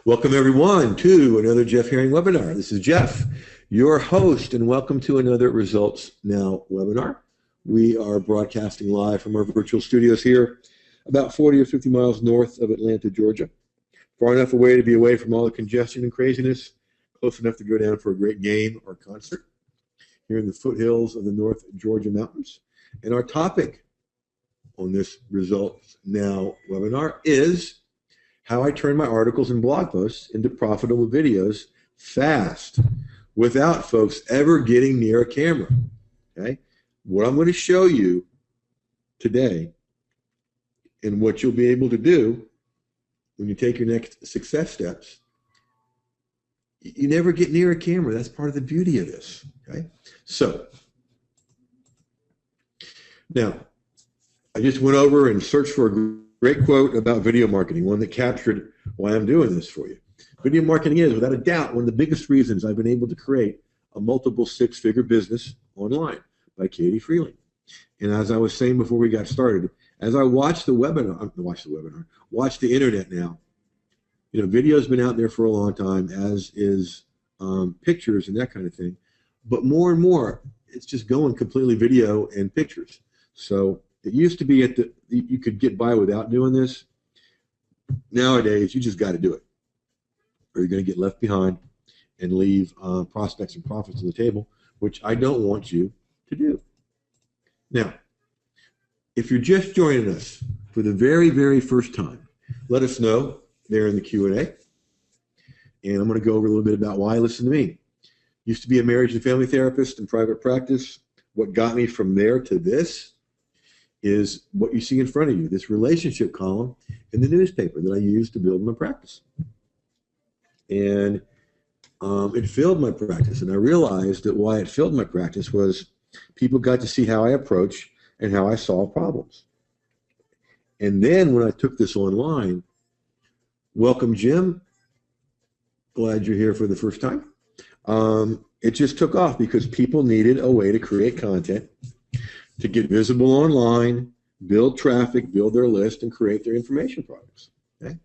Welcome everyone to another Jeff Herring webinar. This is Jeff, your host, and welcome to another Results Now webinar. We are broadcasting live from our virtual studios here about 40 or 50 miles north of Atlanta, Georgia. Far enough away to be away from all the congestion and craziness, close enough to go down for a great game or concert here in the foothills of the North Georgia mountains. And our topic on this Results Now webinar is how I turn my articles and blog posts into profitable videos fast without folks ever getting near a camera. Okay? What I'm going to show you today and what you'll be able to do when you take your next success steps, you never get near a camera. That's part of the beauty of this. Okay? So, now, I just went over and searched for a great quote about video marketing, one that captured why I'm doing this for you. Video marketing is, without a doubt, one of the biggest reasons I've been able to create a multiple six-figure business online by Katie Freeling. And as I was saying before we got started, as I watch the internet now, you know, video's been out there for a long time, as is pictures and that kind of thing. But more and more, it's just going completely video and pictures. So it used to be you could get by without doing this. Nowadays, you just got to do it, or you're going to get left behind and leave prospects and profits on the table, which I don't want you to do. Now, if you're just joining us for the very, very first time, let us know there in the Q&A, and I'm going to go over a little bit about why listen to me. Used to be a marriage and family therapist in private practice. What got me from there to this is what you see in front of you, this relationship column in the newspaper that I use to build my practice. And it filled my practice, and I realized that why it filled my practice was people got to see how I approach and how I solve problems. And then when I took this online, welcome Jim, glad you're here for the first time. It just took off because people needed a way to create content to get visible online, build traffic, build their list, and create their information products. Okay?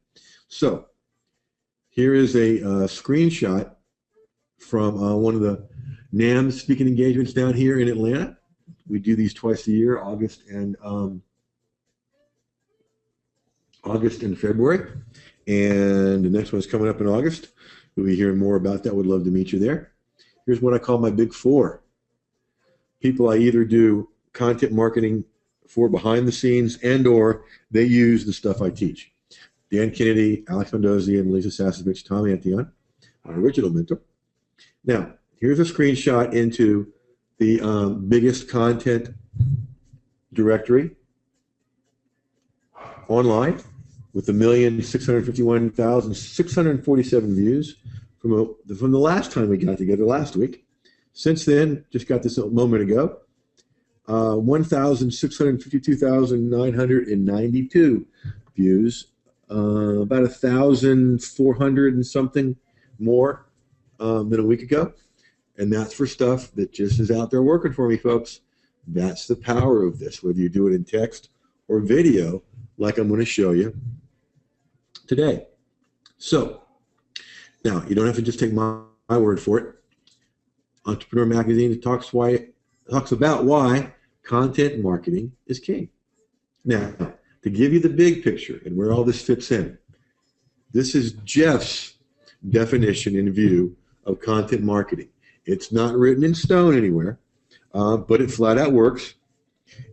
So here is a screenshot from one of the NAMM speaking engagements down here in Atlanta. We do these twice a year, August and February. And the next one's coming up in August. We'll be hearing more about that. Would love to meet you there. Here's what I call my big four. People I either do content marketing for behind the scenes and/or they use the stuff I teach. Dan Kennedy, Alex Mendoza, and Lisa Sasevich, Tom Antion, my original mentor. Now, here's a screenshot into the biggest content directory online with 1,651,647 views from the last time we got together last week. Since then, just got this a moment ago, 1,652,992 views, about 1,400 and something more than a week ago. And that's for stuff that just is out there working for me, folks. That's the power of this, whether you do it in text or video, like I'm going to show you today. So, now, you don't have to just take my word for it. Entrepreneur Magazine talks about why content marketing is king. Now, to give you the big picture and where all this fits in, this is Jeff's definition and view of content marketing. It's not written in stone anywhere, but it flat out works.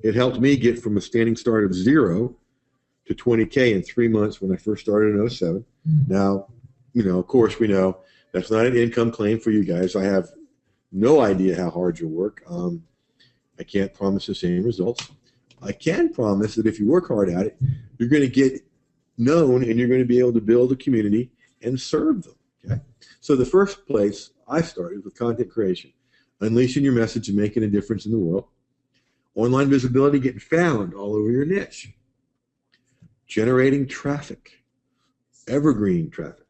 It helped me get from a standing start of 0 to 20K in 3 months when I first started in 07. Now, you know, of course, we know that's not an income claim for you guys. I have no idea how hard you'll work. I can't promise the same results. I can promise that if you work hard at it, you're going to get known and you're going to be able to build a community and serve them. Okay? So the first place I started with content creation, unleashing your message and making a difference in the world. Online visibility, getting found all over your niche. Generating traffic, evergreen traffic.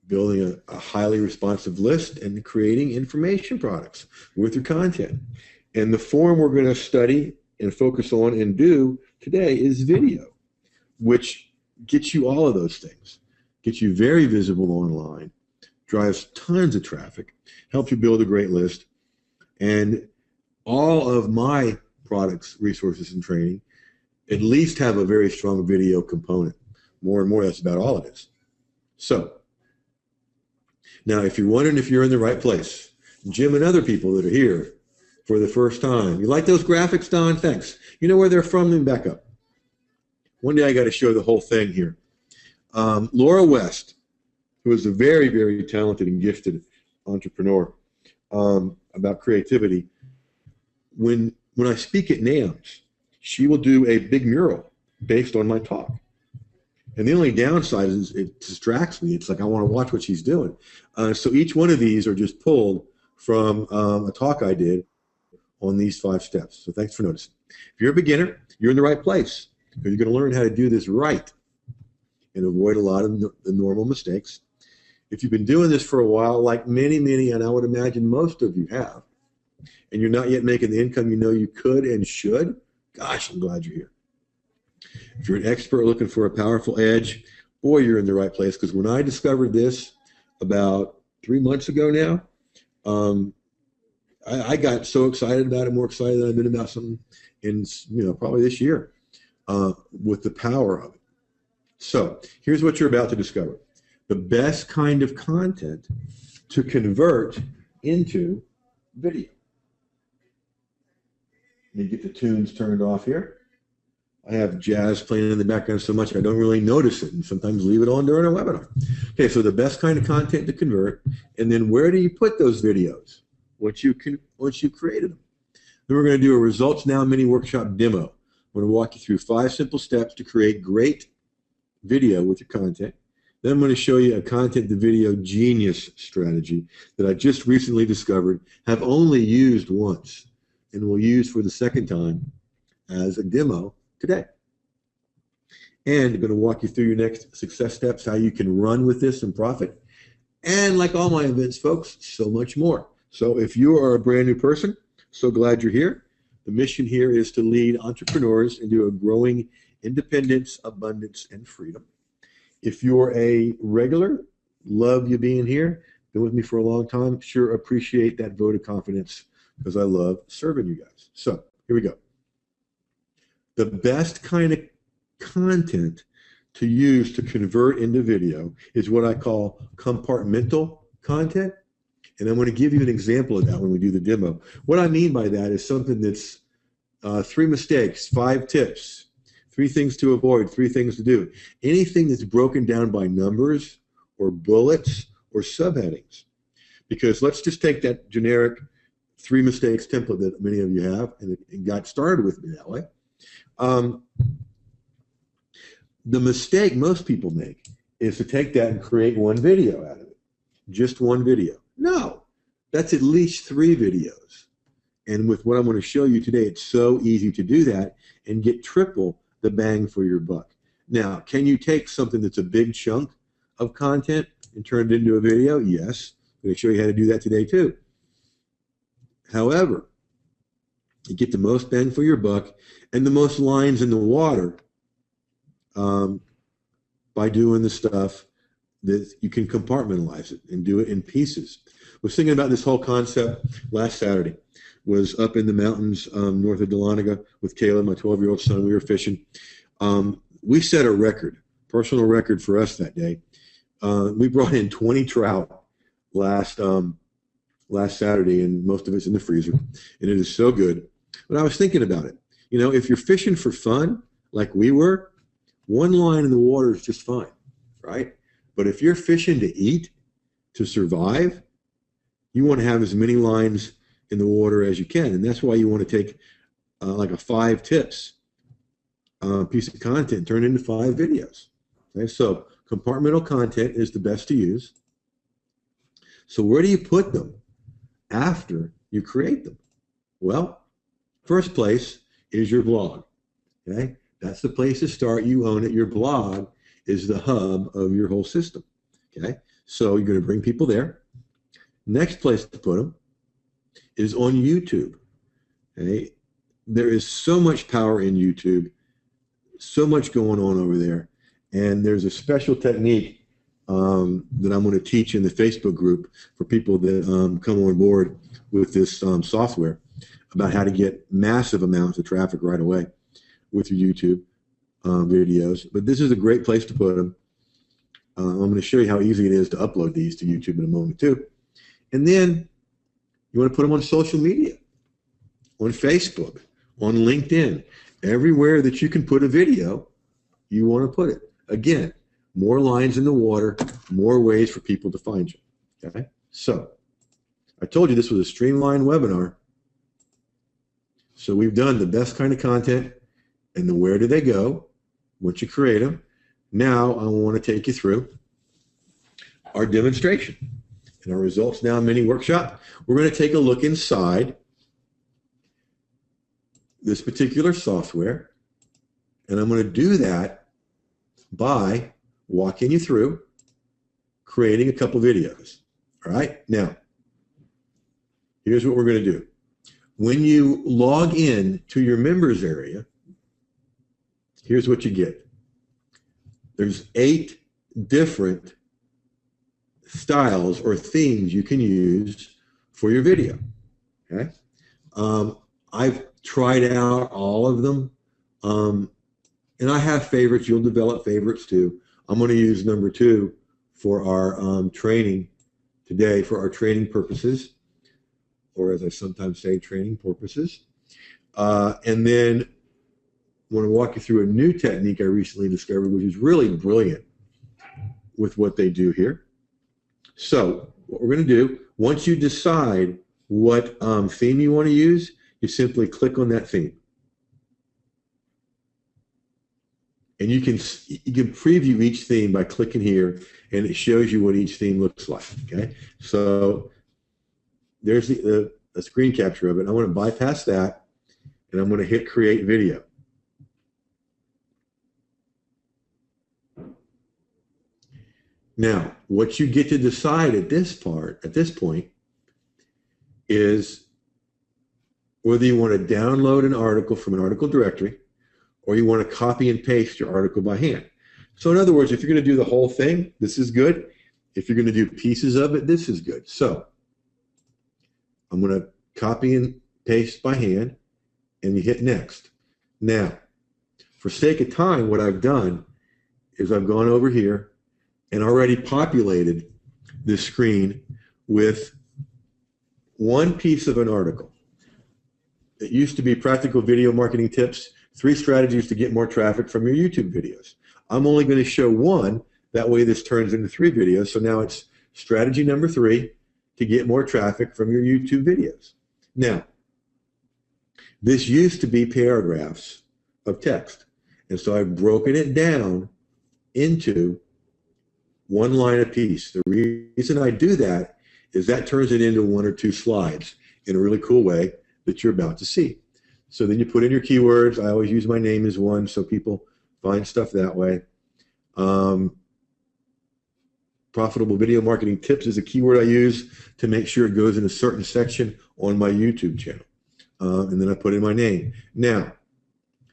Building a highly responsive list and creating information products with your content. And the form we're going to study and focus on and do today is video, which gets you all of those things. gets you very visible online, drives tons of traffic, helps you build a great list. And all of my products, resources, and training at least have a very strong video component. More and more, that's about all it is. So now, if you're wondering if you're in the right place, Jim and other people that are here for the first time, you like those graphics, Don? Thanks. You know where they're from? Let me back up. One day I got to show the whole thing here. Laura West, who is a very, very talented and gifted entrepreneur about creativity, when I speak at NAMS, she will do a big mural based on my talk. And the only downside is it distracts me. It's like I want to watch what she's doing. So each one of these are just pulled from a talk I did on these 5 steps. So thanks for noticing. If you're a beginner, you're in the right place, because you're going to learn how to do this right and avoid a lot of the normal mistakes. If you've been doing this for a while, like many, and I would imagine most of you have, and you're not yet making the income you know you could and should, gosh, I'm glad you're here. If you're an expert looking for a powerful edge, boy, you're in the right place, because when I discovered this about 3 months ago now, I got so excited about it, more excited than I've been about something in, probably this year, with the power of it. So here's what you're about to discover. The best kind of content to convert into video. Let me get the tunes turned off here. I have jazz playing in the background so much I don't really notice it, and sometimes leave it on during a webinar. Okay, so the best kind of content to convert, and then where do you put those videos once you created them? Then we're going to do a Results Now mini workshop demo. I'm going to walk you through 5 simple steps to create great video with your content. Then I'm going to show you a content to video genius strategy that I just recently discovered, have only used once, and will use for the second time as a demo today. And I'm going to walk you through your next success steps, how you can run with this and profit. And like all my events, folks, so much more. So if you are a brand new person, so glad you're here. The mission here is to lead entrepreneurs into a growing independence, abundance, and freedom. If you're a regular, love you being here, been with me for a long time, sure appreciate that vote of confidence, because I love serving you guys. So here we go. The best kind of content to use to convert into video is what I call compartmental content. And I'm going to give you an example of that when we do the demo. What I mean by that is something that's 3 mistakes, 5 tips, 3 things to avoid, 3 things to do. Anything that's broken down by numbers or bullets or subheadings. Because let's just take that generic 3 mistakes template that many of you have, and it got started with me that way. The mistake most people make is to take that and create 1 video out of it. Just 1 video. No, that's at least 3 videos. And with what I'm going to show you today, it's so easy to do that and get triple the bang for your buck. Now, can you take something that's a big chunk of content and turn it into a video? Yes. I'm going to show you how to do that today too. However, you get the most bang for your buck and the most lines in the water by doing the stuff that you can compartmentalize it and do it in pieces. I was thinking about this whole concept last Saturday. Was up in the mountains north of Dahlonega with Caleb, my 12-year-old son. We were fishing. We set a record, personal record for us that day. We brought in 20 trout last Saturday, and most of it's in the freezer, and it is so good. But I was thinking about it. You know, if you're fishing for fun, like we were, 1 line in the water is just fine, right? But if you're fishing to eat, to survive, you want to have as many lines in the water as you can, and that's why you want to take like a 5 tips piece of content, turn it into 5 videos. Okay, so compartmental content is the best to use. So where do you put them after you create them? Well, first place is your blog. Okay, that's the place to start. You own it. Your blog is the hub of your whole system. Okay, so you're going to bring people there. Next place to put them is on YouTube. Okay, there is so much power in YouTube, so much going on over there, and there's a special technique that I'm going to teach in the Facebook group for people that come on board with this software about how to get massive amounts of traffic right away with your YouTube videos. But this is a great place to put them. I'm going to show you how easy it is to upload these to YouTube in a moment too. And then you want to put them on social media, on Facebook, on LinkedIn. Everywhere that you can put a video, you want to put it. Again, more lines in the water, more ways for people to find you. Okay? So, I told you this was a streamlined webinar. So we've done the best kind of content and the where do they go once you create them. Now I want to take you through our demonstration and our results now mini workshop. We're going to take a look inside this particular software, and I'm going to do that by walking you through creating a couple videos. All right, now here's what we're going to do. When you log in to your members area, here's what you get. There's 8 different styles or themes you can use for your video. Okay, I've tried out all of them, and I have favorites. You'll develop favorites too. I'm going to use number 2 for our training today, for our training purposes, or as I sometimes say, training purposes. And then I want to walk you through a new technique I recently discovered, which is really brilliant with what they do here. So what we're going to do, once you decide what theme you want to use, you simply click on that theme. And you can preview each theme by clicking here, and it shows you what each theme looks like. Okay, so there's a screen capture of it. I want to bypass that, and I'm going to hit Create Video. Now, what you get to decide at this point, is whether you want to download an article from an article directory, or you want to copy and paste your article by hand. So in other words, if you're going to do the whole thing, this is good. If you're going to do pieces of it, this is good. So I'm going to copy and paste by hand, and you hit Next. Now, for sake of time, what I've done is I've gone over here and already populated this screen with one piece of an article. It used to be Practical Video Marketing Tips, 3 strategies to get more traffic from your YouTube videos. I'm only going to show one. That way this turns into 3 videos. So now it's strategy number 3 to get more traffic from your YouTube videos. Now, this used to be paragraphs of text. And so I've broken it down into one line apiece. The reason I do that is that turns it into 1 or 2 slides in a really cool way that you're about to see. So then you put in your keywords. I always use my name as one so people find stuff that way. Profitable video marketing tips is a keyword I use to make sure it goes in a certain section on my YouTube channel. And then I put in my name. Now,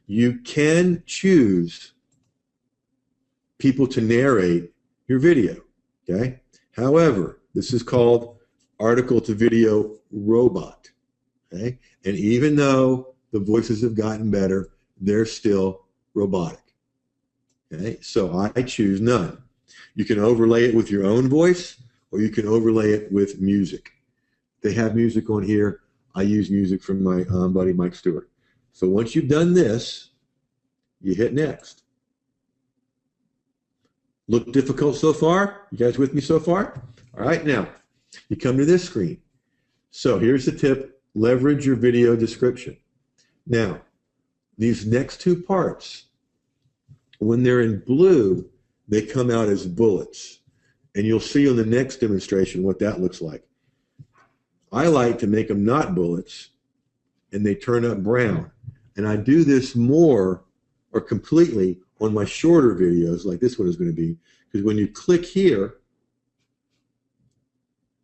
you can choose people to narrate your video, okay? However, this is called article to video robot, okay? And even though the voices have gotten better, they're still robotic, okay? So I choose none. You can overlay it with your own voice, or you can overlay it with music. They have music on here. I use music from my buddy Mike Stewart. So once you've done this, you hit Next. Look difficult so far? You guys with me so far? All right, now you come to this screen. So here's the tip: leverage your video description. Now, these next 2 parts, when they're in blue, they come out as bullets. And you'll see on the next demonstration what that looks like. I like to make them not bullets, and they turn up brown. And I do this more or completely on my shorter videos, like this one is going to be, because when you click here,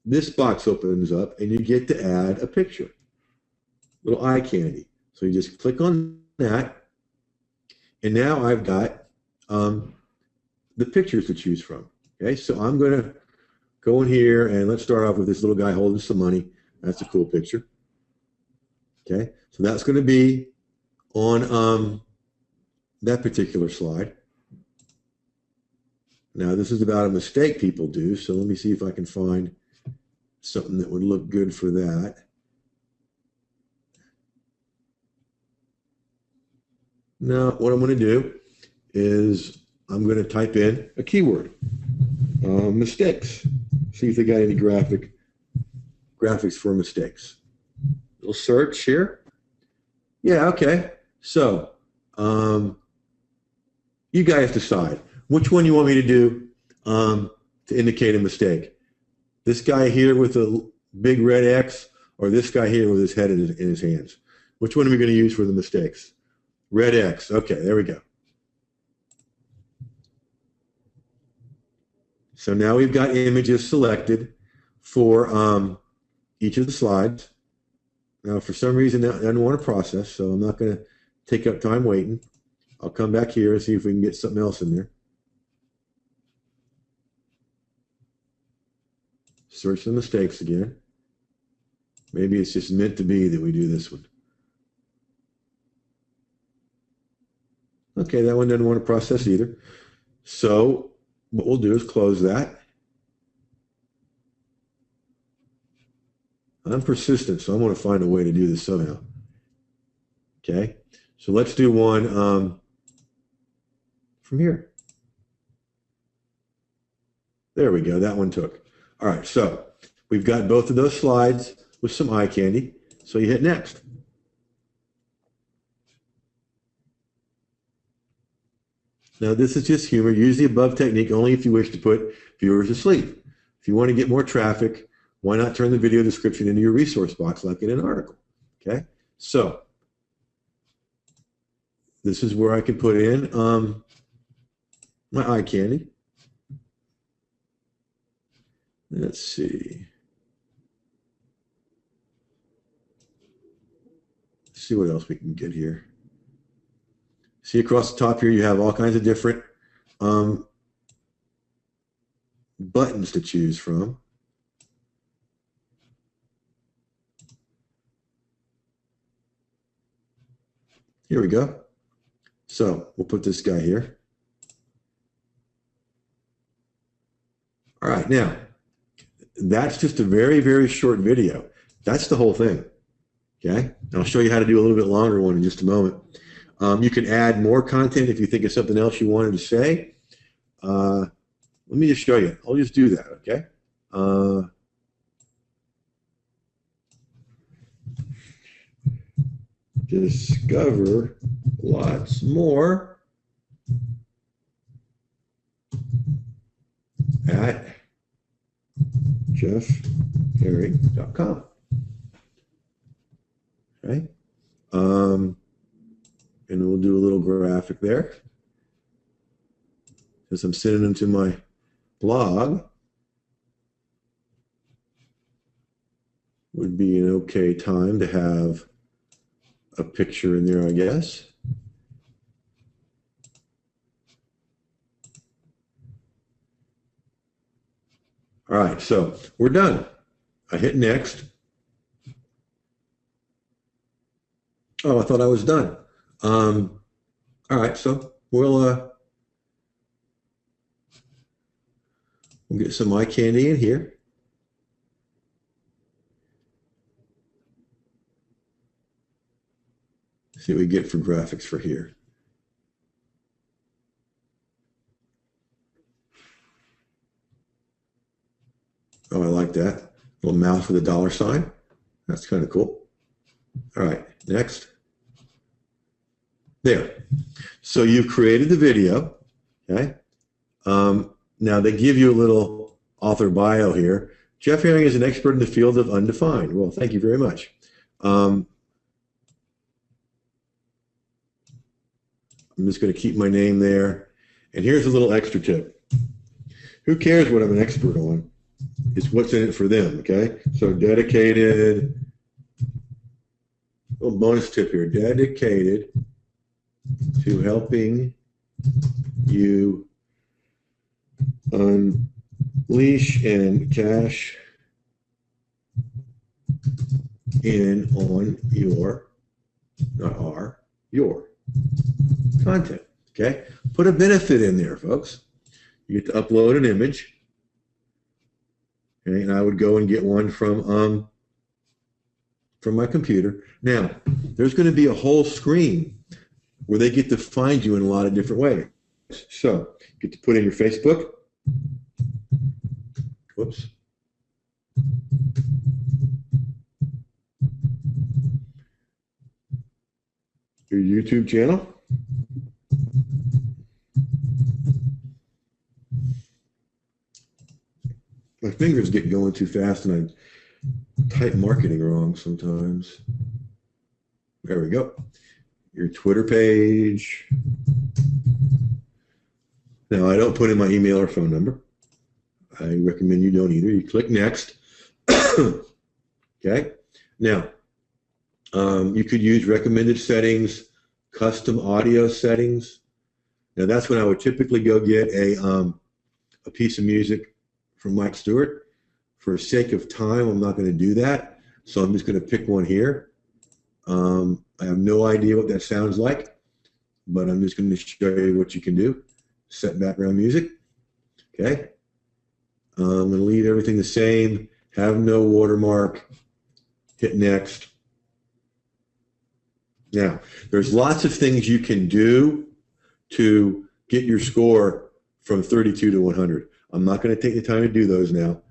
this box opens up, and you get to add a picture, little eye candy. So you just click on that, and now I've got the pictures to choose from. Okay, so I'm going to go in here and let's start off with this little guy holding some money. That's a cool picture. Okay, so that's going to be on that particular slide. Now this is about a mistake people do, so let me see if I can find something that would look good for that. Now what I'm going to do is I'm going to type in a keyword, mistakes. See if they got any graphics for mistakes. Little search here. Yeah, okay. So you guys decide which one you want me to do to indicate a mistake. This guy here with a big red X, or this guy here with his head in his hands. Which one are we going to use for the mistakes? Red X. Okay, there we go. So now we've got images selected for each of the slides. Now, for some reason, that doesn't want to process, so I'm not going to take up time waiting. I'll come back here and see if we can get something else in there. Search the mistakes again. Maybe it's just meant to be that we do this one. Okay, that one doesn't want to process either. So what we'll do is close that. I'm persistent, so I'm going to find a way to do this somehow. Okay, so let's do one from here. There we go, that one took. All right, so we've got both of those slides with some eye candy. So you hit next. Now this is just humor. Use the above technique only if you wish to put viewers to sleep. If you want to get more traffic, why not turn the video description into your resource box like in an article? Okay, so this is where I can put in my eye candy. Let's see. Let's see what else we can get here. See across the top here, you have all kinds of different buttons to choose from. Here we go. So we'll put this guy here. All right, now, that's just a very, very short video. That's the whole thing, okay? And I'll show you how to do a little bit longer one in just a moment. You can add more content if you think of something else you wanted to say. Let me just show you. I'll just do that, okay? Discover lots more at jeffherring.com. Okay. And we'll do a little graphic there. Since I'm sending them to my blog, would be an okay time to have a picture in there, I guess. All right, so we're done. I hit next. Oh, I thought I was done. All right, so we'll get some eye candy in here. See what we get for graphics for here. Oh, I like that. Little mouse with a dollar sign. That's kind of cool. All right, next. There. So you've created the video, okay? Now they give you a little author bio here. Jeff Herring is an expert in the field of undefined. Well, thank you very much. I'm just going to keep my name there. And here's a little extra tip. Who cares what I'm an expert on? It's what's in it for them, okay? So dedicated, little bonus tip here, dedicated to helping you unleash and cash in on your, not our, your content. Okay, put a benefit in there, folks. You get to upload an image, okay, and I would go and get one from my computer. Now, there's going to be a whole screen where they get to find you in a lot of different ways. So, you get to put in your Facebook. Whoops. Your YouTube channel. My fingers get going too fast and I type marketing wrong sometimes. There we go. Your Twitter page. Now, I don't put in my email or phone number. I recommend you don't either. You click next. Okay. Now, you could use recommended settings, custom audio settings. Now, that's when I would typically go get a piece of music from Mike Stewart. For sake of time, I'm not going to do that. So I'm just going to pick one here. I have no idea what that sounds like, but I'm just going to show you what you can do. Set background music. Okay. I'm going to leave everything the same. Have no watermark. Hit next. Now, there's lots of things you can do to get your score from 32 to 100. I'm not going to take the time to do those now.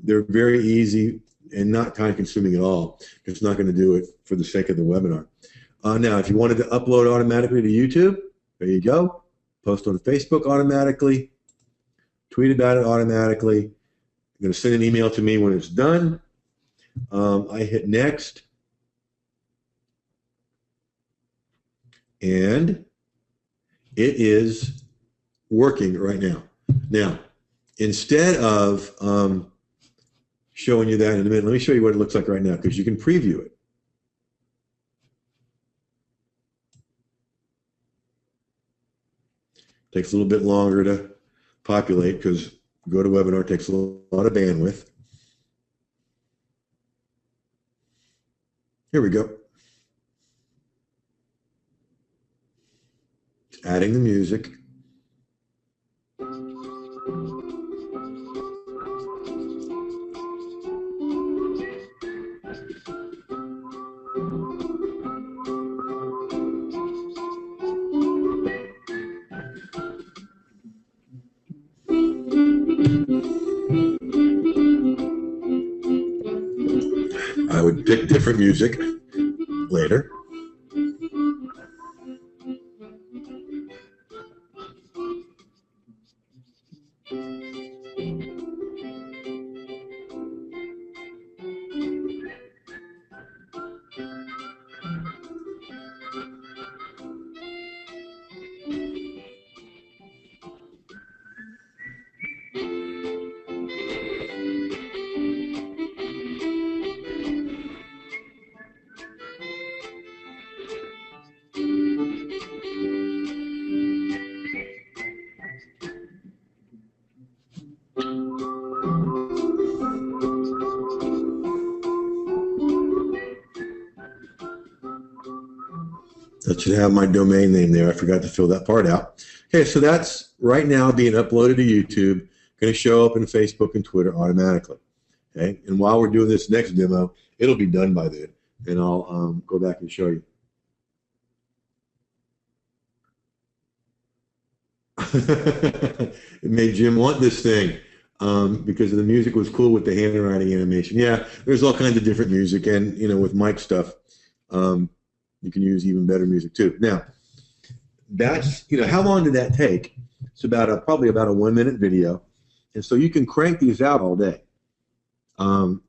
They're very easy and not time consuming at all. It's not going to do it for the sake of the webinar. Now, if you wanted to upload automatically to YouTube, there you go. Post on Facebook automatically. Tweet about it automatically. You're going to send an email to me when it's done. I hit next. And it is working right now. Now, instead of showing you that in a minute, let me show you what it looks like right now, because you can preview it. Takes a little bit longer to populate because GoToWebinar takes a lot of bandwidth. Here we go. Adding the music. I would pick different music later. That should have my domain name there. I forgot to fill that part out. Okay, so that's right now being uploaded to YouTube. Going to show up in Facebook and Twitter automatically. Okay, and while we're doing this next demo, it'll be done by then, and I'll go back and show you. It made Jim want this thing because the music was cool with the handwriting animation. Yeah, there's all kinds of different music, and with Mike stuff. You can use even better music too. Now, that's, how long did that take? It's probably about a 1 minute video. And so you can crank these out all day. I've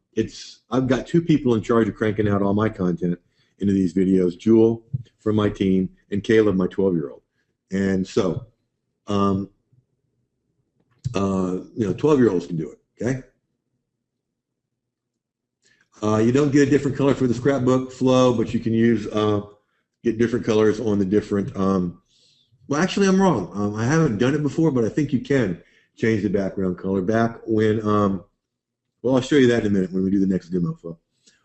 got 2 people in charge of cranking out all my content into these videos, Jewel from my team and Caleb, my 12-year-old. And so, 12-year-olds can do it, okay? You don't get a different color for the scrapbook flow, but you can get different colors on the different, well, actually, I'm wrong. I haven't done it before, but I think you can change the background color. Back when, well, I'll show you that in a minute when we do the next demo, folks.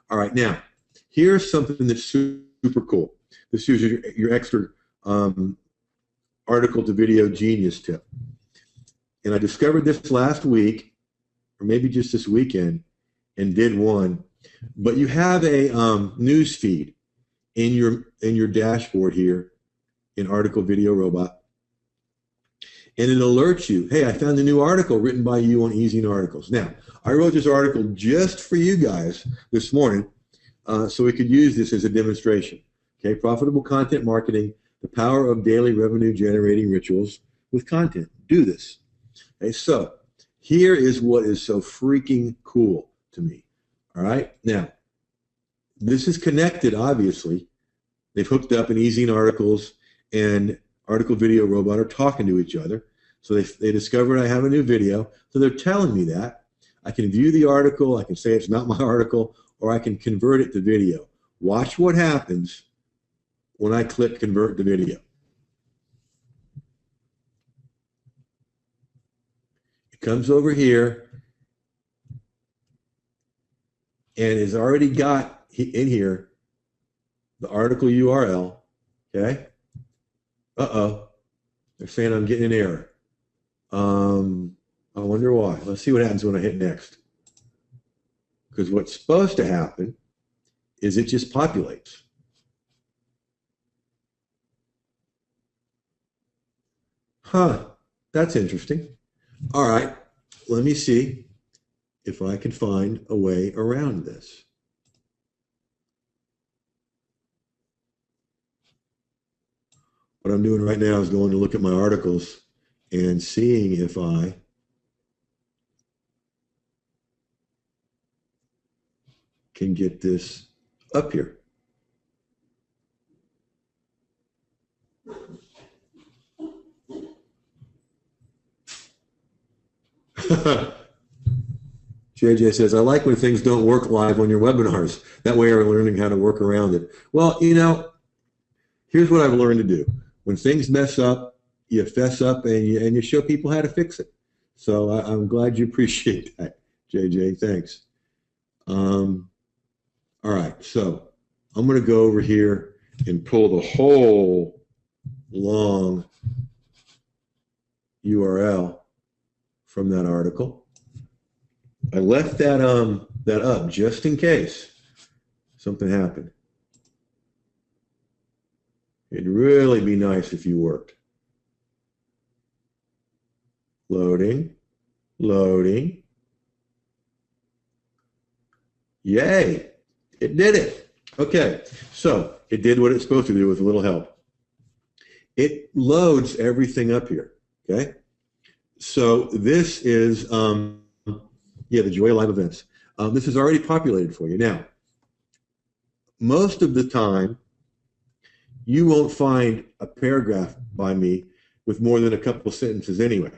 All right, now, here's something that's super cool. This is your extra article to video genius tip. And I discovered this last week, or maybe just this weekend, and did one. But you have a news feed in your dashboard here in Article Video Robot. And it alerts you, hey, I found a new article written by you on Easy Articles. Now, I wrote this article just for you guys this morning so we could use this as a demonstration. Okay, profitable content marketing, the power of daily revenue generating rituals with content. Do this. Okay, so here is what is so freaking cool to me. All right, now, this is connected, obviously. They've hooked up in Easy Articles and Article Video Robot are talking to each other. So they discovered I have a new video. So they're telling me that. I can view the article. I can say it's not my article, or I can convert it to video. Watch what happens when I click Convert to Video. It comes over here and has already got in here the article URL. Okay. Uh-oh. They're saying I'm getting an error. I wonder why. Let's see what happens when I hit next. Because what's supposed to happen is it just populates. Huh, that's interesting. All right, let me see if I can find a way around this. What I'm doing right now is going to look at my articles and seeing if I can get this up here. JJ says, I like when things don't work live on your webinars. That way I'm learning how to work around it. Well, you know, here's what I've learned to do. When things mess up, you fess up and you show people how to fix it. So I'm glad you appreciate that, JJ. Thanks. All right, so I'm going to go over here and pull the whole long URL from that article. I left that up just in case something happened. It'd really be nice if you worked. Loading, loading. Yay, it did it. Okay, so it did what it's supposed to do with a little help. It loads everything up here, okay? So this is, the Joy Live events. This is already populated for you. Now, most of the time, you won't find a paragraph by me with more than a couple sentences anyway,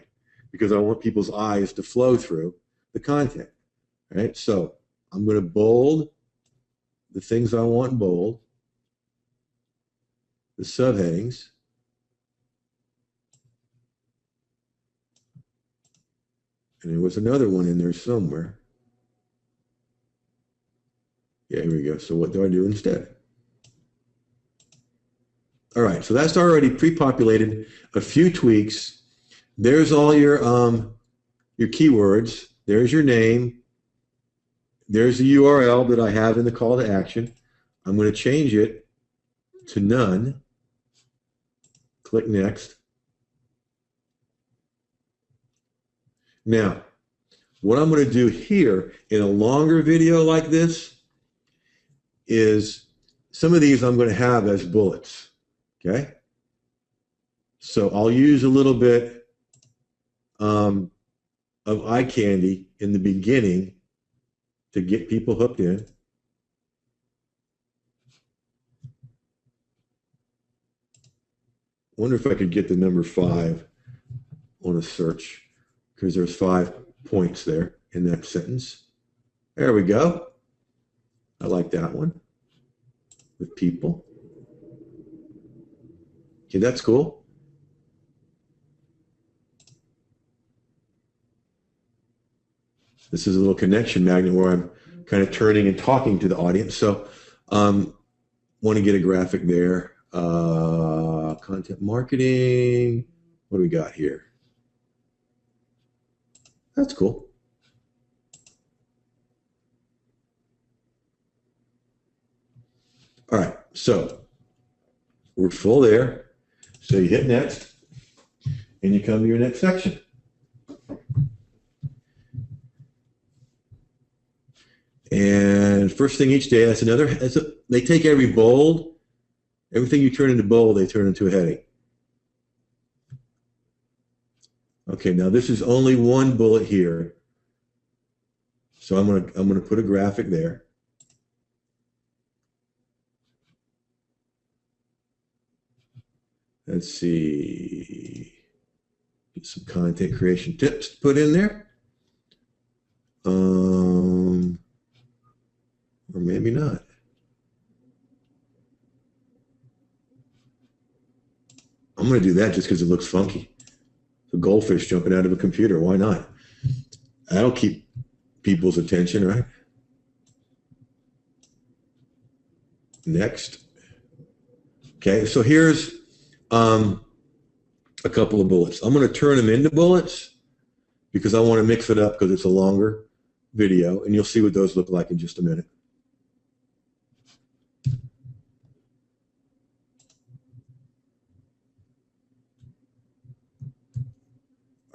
because I want people's eyes to flow through the content, right? So I'm going to bold the things I want bold, the subheadings, and there was another one in there somewhere. Yeah, here we go. So what do I do instead? All right, so that's already pre-populated. A few tweaks. There's all your keywords. There's your name. There's the URL that I have in the call to action. I'm going to change it to none. Click next. Now, what I'm going to do here in a longer video like this is some of these I'm going to have as bullets. Okay? So I'll use a little bit of eye candy in the beginning to get people hooked in. I wonder if I could get the number 5 on a search, because there's 5 points there in that sentence. There we go. I like that one with people. Okay, that's cool. This is a little connection magnet where I'm kind of turning and talking to the audience. So want to get a graphic there. Content marketing. What do we got here? That's cool. All right, so we're full there. So you hit next, and you come to your next section. And first thing each day, they take every bold, everything you turn into bold, they turn into a heading. Okay, now this is only one bullet here. So I'm gonna put a graphic there. Let's see, get some content creation tips to put in there. Or maybe not. I'm going to do that just because it looks funky. The goldfish jumping out of a computer. Why not? That'll keep people's attention, right? Next. Okay, so here's a couple of bullets. I'm going to turn them into bullets because I want to mix it up because it's a longer video, and you'll see what those look like in just a minute.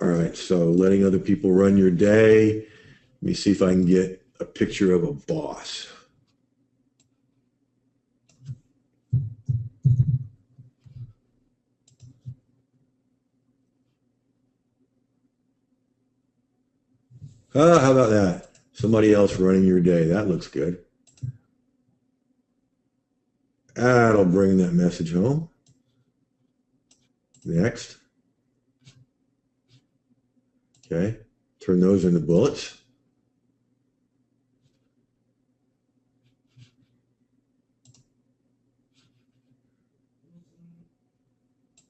All right, so letting other people run your day. Let me see if I can get a picture of a boss. How about that? Somebody else running your day. That looks good. That'll bring that message home. Next. Okay, turn those into bullets.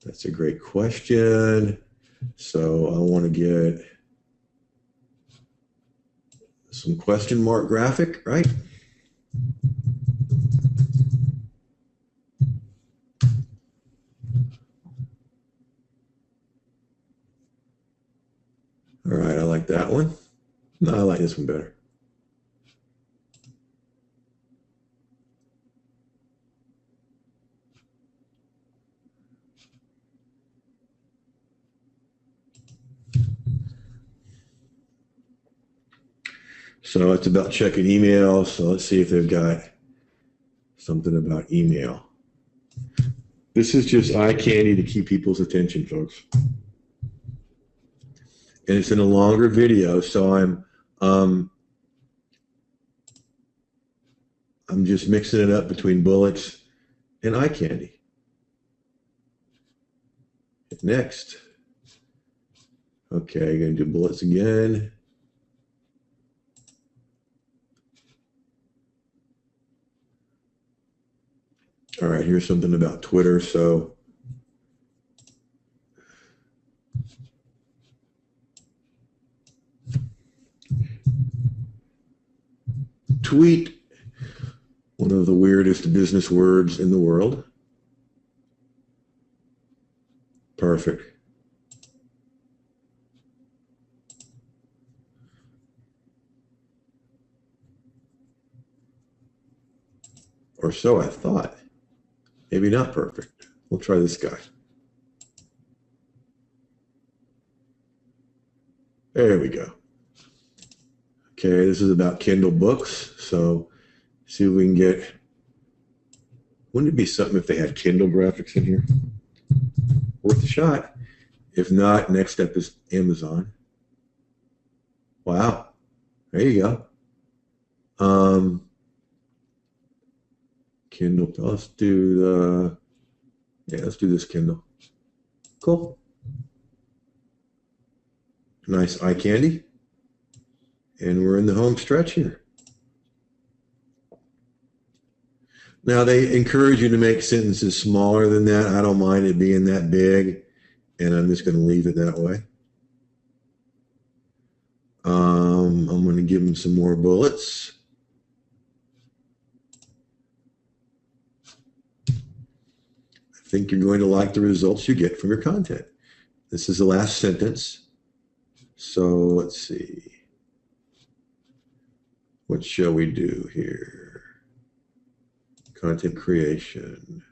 That's a great question. So I want to get some question mark graphic, right? All right, I like that one. No, I like this one better. So it's about checking email. So let's see if they've got something about email. This is just eye candy to keep people's attention, folks. And it's in a longer video, so I'm just mixing it up between bullets and eye candy. Next. Okay, gonna do bullets again. All right, here's something about Twitter. So tweet, one of the weirdest business words in the world. Perfect. Or so I thought. Maybe not perfect. We'll try this guy. There we go. Okay, this is about Kindle books. So see if we can get, wouldn't it be something if they had Kindle graphics in here? Worth a shot. If not, next step is Amazon. Wow. There you go. Kindle. Let's do let's do this Kindle. Cool. Nice eye candy. And we're in the home stretch here. Now they encourage you to make sentences smaller than that. I don't mind it being that big, and I'm just going to leave it that way. I'm going to give them some more bullets. I think you're going to like the results you get from your content. This is the last sentence. So let's see. What shall we do here? Content creation.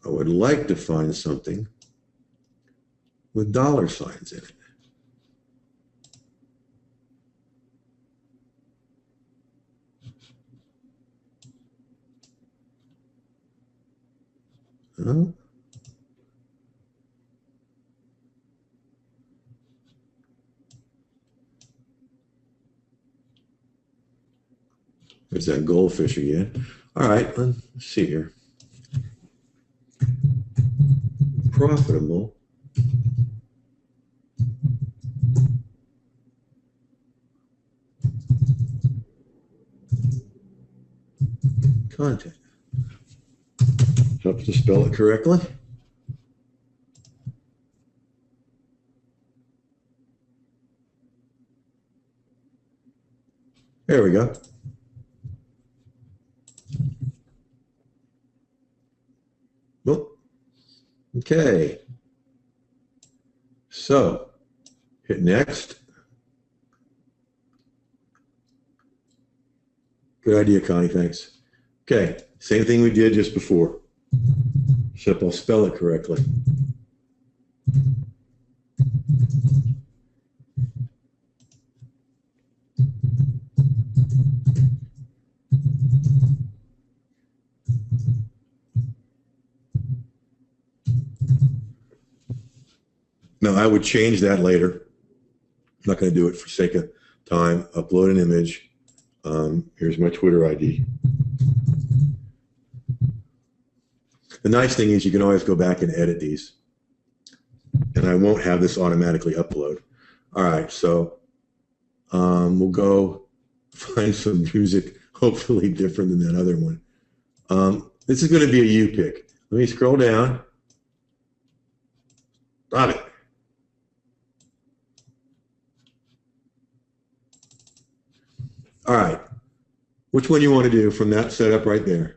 I would like to find something with dollar signs in it. Oh. There's that goldfish again. All right, let's see here. Profitable content. Helps to spell it correctly. There we go. Well, okay. So, hit next. Good idea, Connie, thanks. Okay, same thing we did just before. Except I'll spell it correctly. Now, I would change that later. I'm not going to do it for sake of time. Upload an image. Here's my Twitter ID. The nice thing is you can always go back and edit these. And I won't have this automatically upload. All right, so we'll go find some music, hopefully different than that other one. This is going to be a you pick. Let me scroll down. Got it. All right. Which one you want to do from that setup right there?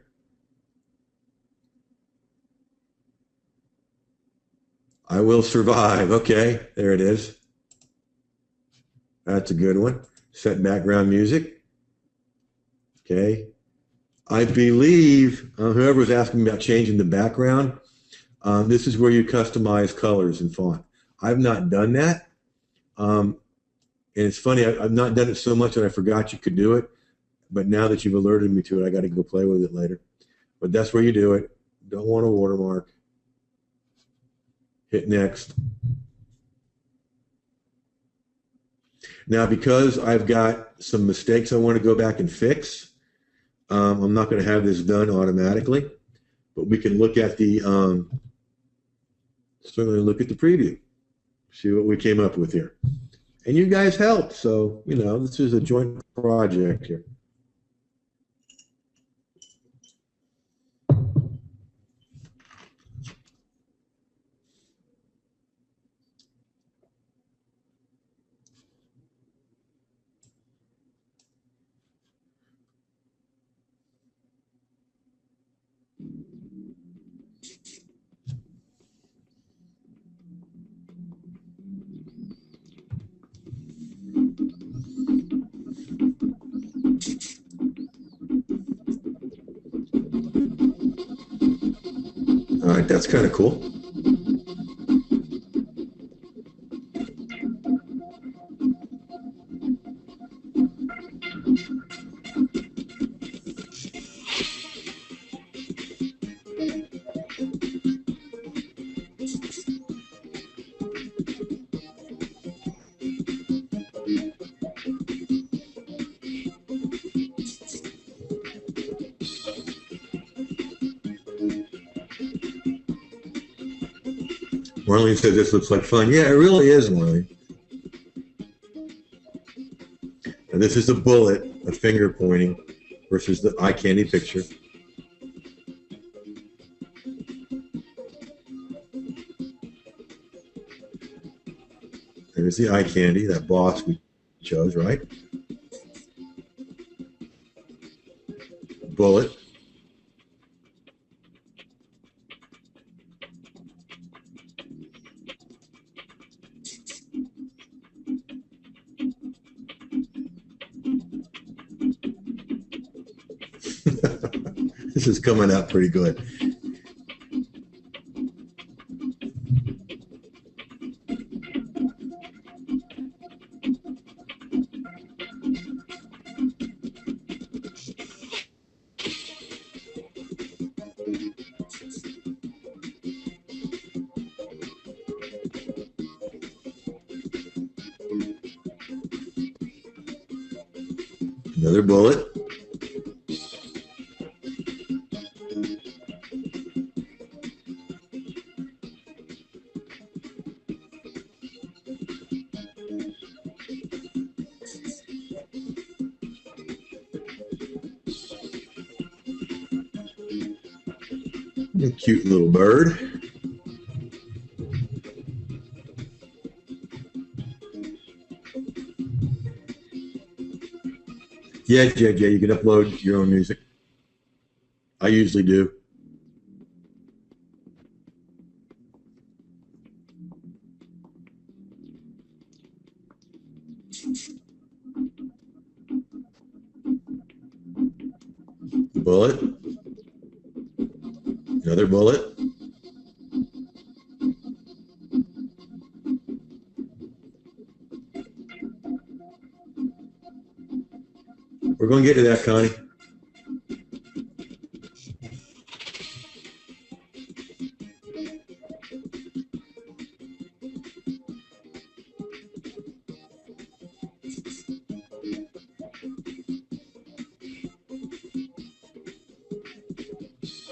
I will survive. Okay, there it is. That's a good one. Set background music. Okay. I believe whoever was asking me about changing the background, this is where you customize colors and font. I've not done that. And it's funny, I've not done it so much that I forgot you could do it. But now that you've alerted me to it, I got to go play with it later. But that's where you do it. Don't want a watermark. Hit next. Now, because I've got some mistakes I want to go back and fix, I'm not going to have this done automatically. But we can look at the, certainly look at the preview. See what we came up with here. And you guys helped. So, you know, this is a joint project here. All right, that's kind of cool. Marlene said this looks like fun. Yeah, it really is, Marlene. And this is a bullet, a finger pointing, versus the eye candy picture. There's the eye candy, that boss we chose, right? Bullet. This is coming out pretty good. Another bullet. A cute little bird. Yeah, JJ, you can upload your own music. I usually do. Bullet. Another bullet. We're going to get to that, Connie.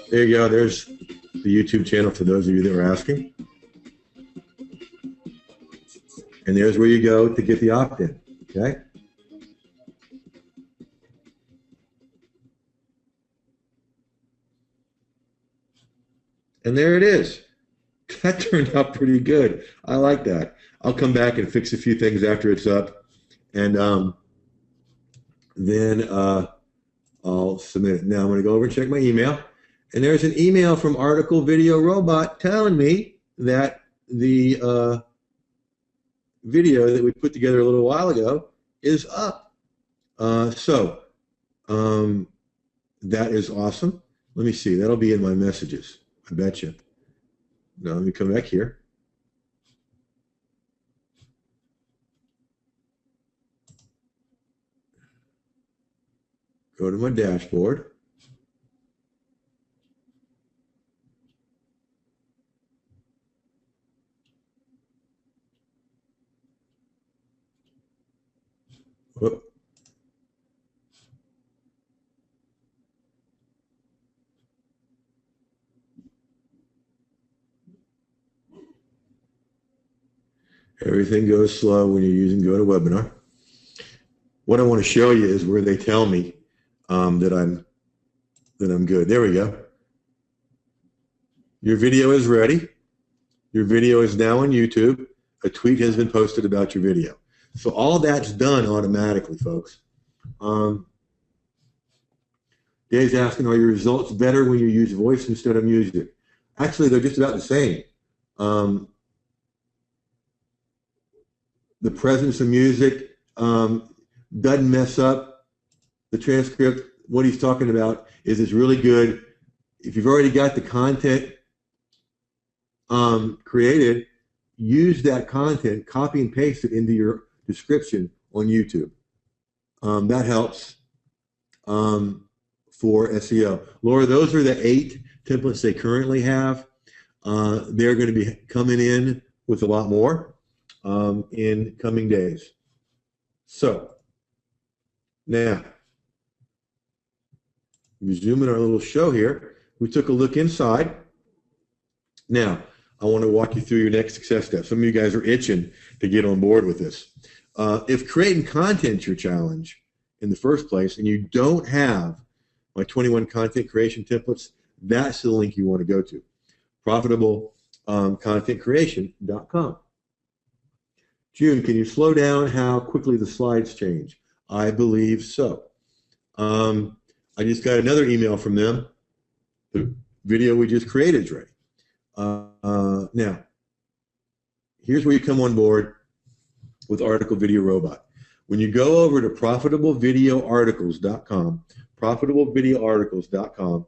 There you go. There's the YouTube channel for those of you that were asking. And there's where you go to get the opt-in, okay? And there it is. That turned out pretty good. I like that. I'll come back and fix a few things after it's up. And then I'll submit it. Now I'm going to go over and check my email. And there's an email from Article Video Robot telling me that the video that we put together a little while ago is up. So that is awesome. Let me see. That'll be in my messages. I bet you. Now let me come back here. Go to my dashboard. Whoop. Everything goes slow when you're using GoToWebinar. What I want to show you is where they tell me that I'm good. There we go. Your video is ready. Your video is now on YouTube. A tweet has been posted about your video. So all that's done automatically, folks. Dave's asking, are your results better when you use voice instead of music? Actually, they're just about the same. The presence of music doesn't mess up the transcript. What he's talking about is it's really good. If you've already got the content created, use that content, copy and paste it into your description on YouTube. That helps for SEO. Laura, those are the 8 templates they currently have. They're going to be coming in with a lot more in coming days. So now, resuming our little show here, we took a look inside. Now, I want to walk you through your next success step. Some of you guys are itching to get on board with this. If creating content's your challenge in the first place and you don't have my 21 content creation templates, that's the link you want to go to, profitablecontentcreation.com. June, can you slow down how quickly the slides change? I believe so. I just got another email from them. The video we just created is ready. Now, here's where you come on board with Article Video Robot. When you go over to profitablevideoarticles.com, profitablevideoarticles.com,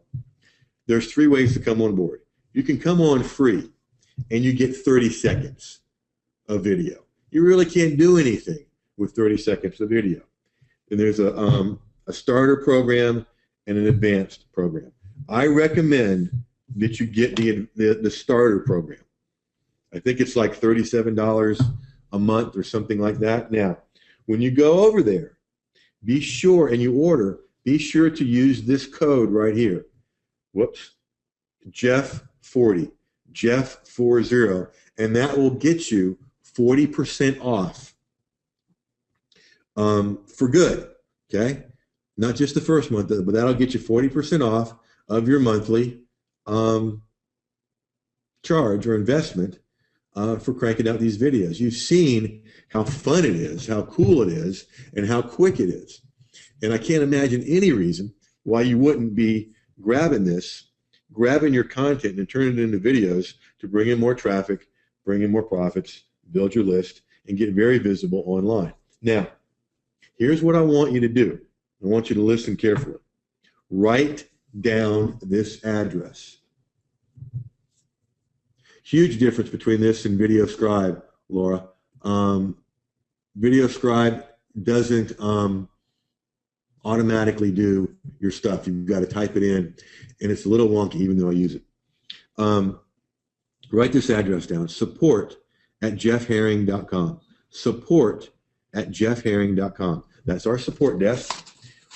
there's 3 ways to come on board. You can come on free, and you get 30 seconds of video. You really can't do anything with 30 seconds of video. And there's a starter program and an advanced program. I recommend that you get the starter program. I think it's like $37 a month or something like that. Now, when you go over there, be sure, and you order, be sure to use this code right here. Whoops. Jeff40, Jeff40, and that will get you 40% off for good, okay? Not just the first month, but that'll get you 40% off of your monthly charge or investment for cranking out these videos. You've seen how fun it is, how cool it is, and how quick it is. And I can't imagine any reason why you wouldn't be grabbing this, grabbing your content and turning it into videos to bring in more traffic, bring in more profits, build your list, and get very visible online. Now, here's what I want you to do. I want you to listen carefully. Write down this address. Huge difference between this and VideoScribe, Laura. VideoScribe doesn't automatically do your stuff. You've got to type it in, and it's a little wonky even though I use it. Write this address down, support@jeffherring.com. Support@jeffherring.com. That's our support desk.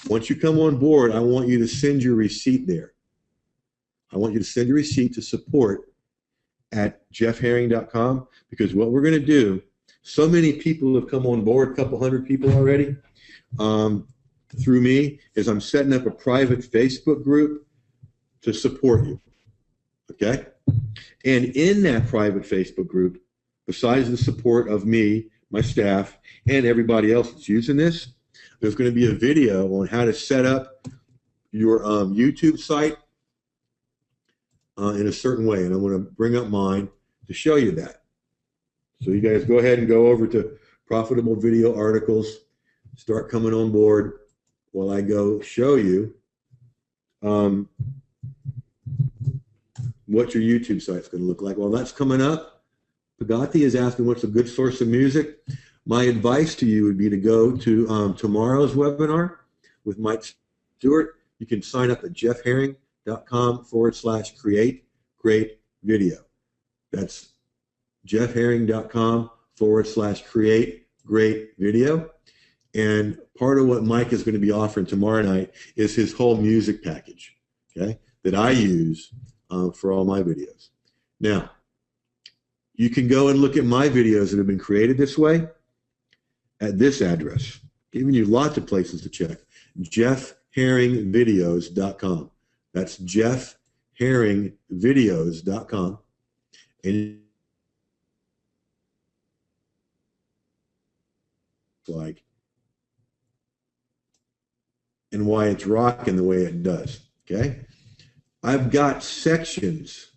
Once you come on board, I want you to send your receipt there. I want you to send your receipt to support@jeffherring.com, because what we're going to do, so many people have come on board, a couple hundred people already, through me, is I'm setting up a private Facebook group to support you, okay? And in that private Facebook group, besides the support of me, my staff, and everybody else that's using this, there's going to be a video on how to set up your YouTube site in a certain way. And I'm going to bring up mine to show you that. So you guys go ahead and go over to Profitable Video Articles, start coming on board while I go show you what your YouTube site's going to look like. Well, that's coming up. Pagati is asking what's a good source of music. My advice to you would be to go to tomorrow's webinar with Mike Stewart. You can sign up at jeffherring.com/create great video. That's jeffherring.com/create great video. And part of what Mike is going to be offering tomorrow night is his whole music package, okay, that I use for all my videos. Now, you can go and look at my videos that have been created this way at this address, giving you lots of places to check. jeffherringvideos.com. That's jeffherringvideos.com. And like, and why it's rocking the way it does, okay? I've got sections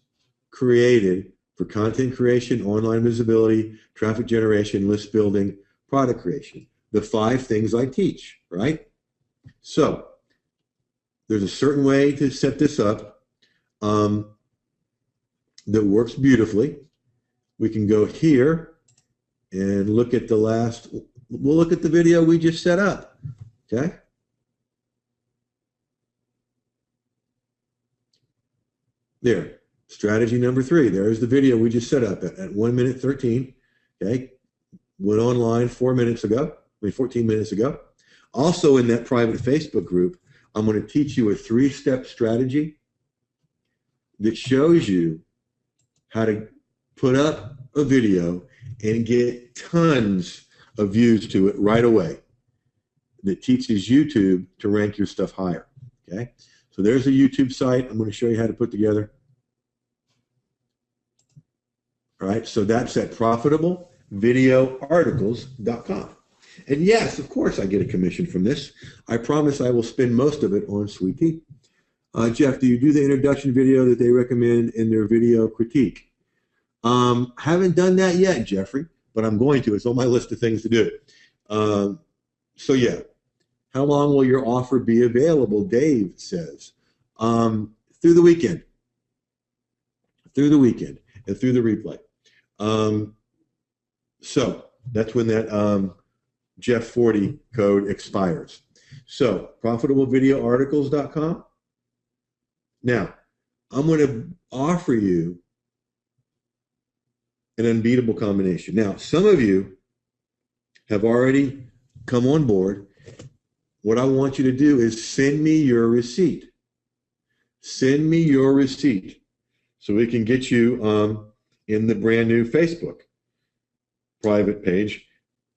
created for content creation, online visibility, traffic generation, list building, product creation, the 5 things I teach, right? So there's a certain way to set this up that works beautifully. We can go here and look at the last, we'll look at the video we just set up, okay? There, strategy number 3. There's the video we just set up at 1 minute 13, okay? Went online 14 minutes ago. Also in that private Facebook group, I'm going to teach you a 3-step strategy that shows you how to put up a video and get tons of views to it right away. That teaches YouTube to rank your stuff higher, okay? So there's a YouTube site I'm going to show you how to put together. All right, so that's at Profitable jeffvideoarticles.com. And yes, of course, I get a commission from this. I promise I will spend most of it on Sweet Tea. Jeff, do you do the introduction video that they recommend in their video critique? Haven't done that yet, Jeffrey, but I'm going to. It's on my list of things to do. So yeah, how long will your offer be available? Dave says, through the weekend, and through the replay. So that's when that Jeff 40 code expires. So profitablevideoarticles.com. Now, I'm going to offer you an unbeatable combination. Now, some of you have already come on board. What I want you to do is send me your receipt. Send me your receipt so we can get you in the brand new Facebook private page,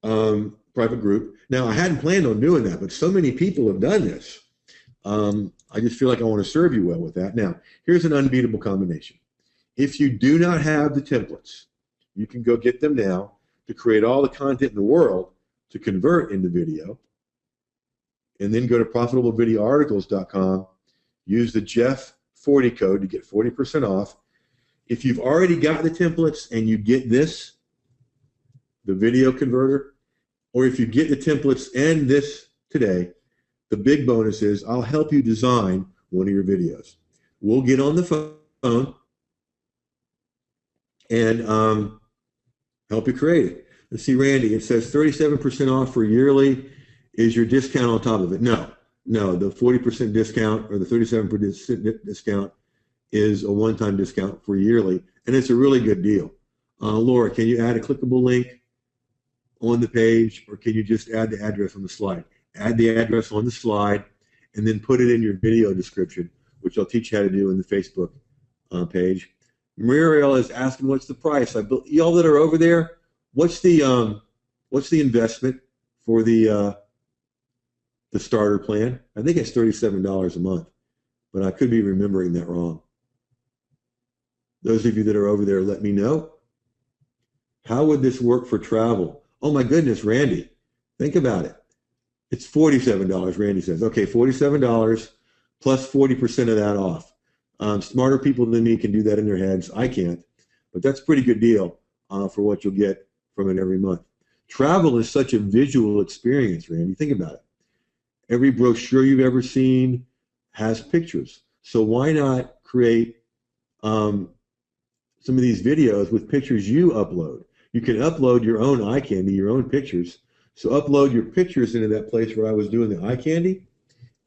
private group. Now, I hadn't planned on doing that, but so many people have done this. I just feel like I want to serve you well with that. Now, here's an unbeatable combination. If you do not have the templates, you can go get them now to create all the content in the world to convert into video. And then go to profitablevideoarticles.com, use the Jeff 40 code to get 40% off. If you've already got the templates and you get this, the video converter, or if you get the templates and this today, the big bonus is I'll help you design one of your videos. We'll get on the phone and help you create it. Let's see, Randy, it says 37% off for yearly. Is your discount on top of it? No, the 40% discount or the 37% discount is a one-time discount for yearly, and it's a really good deal. Laura, can you add a clickable link on the page, or can you just add the address on the slide? Add the address on the slide, and then put it in your video description, which I'll teach you how to do in the Facebook page. Muriel is asking, what's the price? Y'all that are over there, what's the investment for the starter plan? I think it's $37 a month, but I could be remembering that wrong. Those of you that are over there, let me know. How would this work for travel? Oh my goodness, Randy, think about it. It's $47, Randy says. Okay, $47 plus 40% of that off. Smarter people than me can do that in their heads. I can't, but that's a pretty good deal for what you'll get from it every month. Travel is such a visual experience, Randy. Think about it. Every brochure you've ever seen has pictures. So why not create some of these videos with pictures you upload? You can upload your own eye candy, your own pictures. So upload your pictures into that place where I was doing the eye candy.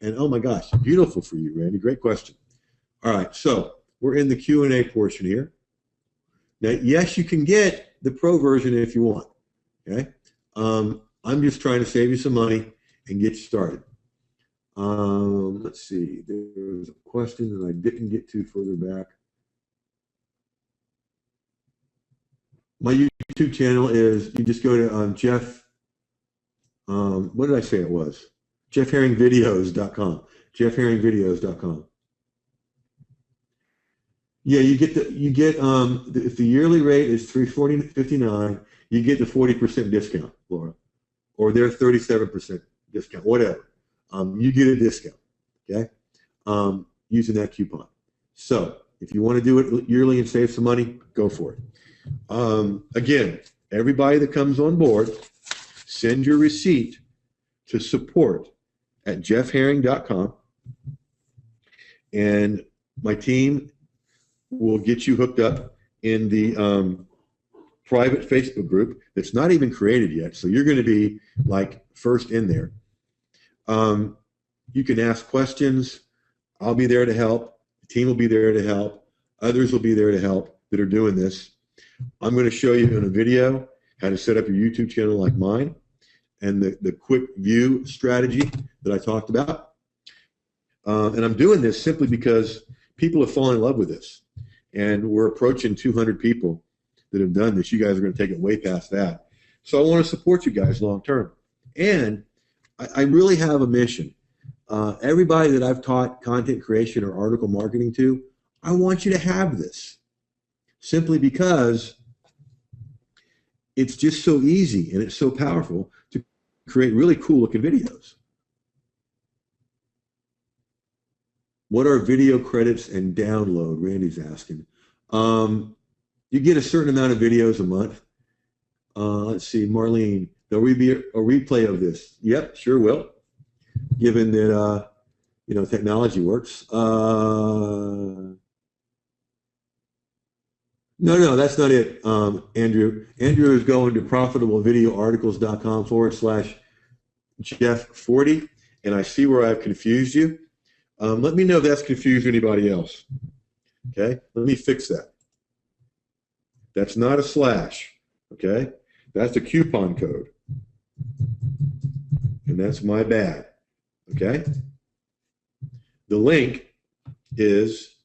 And oh my gosh, beautiful for you, Randy. Great question. All right, so we're in the Q&A portion here. Now, yes, you can get the pro version if you want. Okay, I'm just trying to save you some money and get you started. Let's see. There's a question that I didn't get to further back. My YouTube channel is, you just go to Jeff. What did I say it was? JeffHerringVideos.com. JeffHerringVideos.com. Yeah, if the yearly rate is $340.59, you get the 40% discount, Laura, or their 37% discount, whatever. You get a discount, okay, using that coupon. So if you want to do it yearly and save some money, go for it. Again, everybody that comes on board, send your receipt to support@jeffherring.com, and my team will get you hooked up in the private Facebook group that's not even created yet. So you're going to be like first in there. You can ask questions. I'll be there to help. The team will be there to help. Others will be there to help that are doing this. I'm going to show you in a video how to set up your YouTube channel like mine and the quick view strategy that I talked about. And I'm doing this simply because people have fallen in love with this. And we're approaching 200 people that have done this. You guys are going to take it way past that. So I want to support you guys long term. And I really have a mission. Everybody that I've taught content creation or article marketing to, I want you to have this. Simply because it's just so easy and it's so powerful to create really cool looking videos. What are video credits and download? Randy's asking. You get a certain amount of videos a month. Let's see, Marlene, there'll be a replay of this. Yep, sure will, given that technology works. No, that's not it, Andrew. Andrew is going to profitablevideoarticles.com/Jeff40, and I see where I've confused you. Let me know if that's confused anybody else. Okay, let me fix that. That's not a slash. Okay, that's a coupon code, and that's my bad. Okay, the link is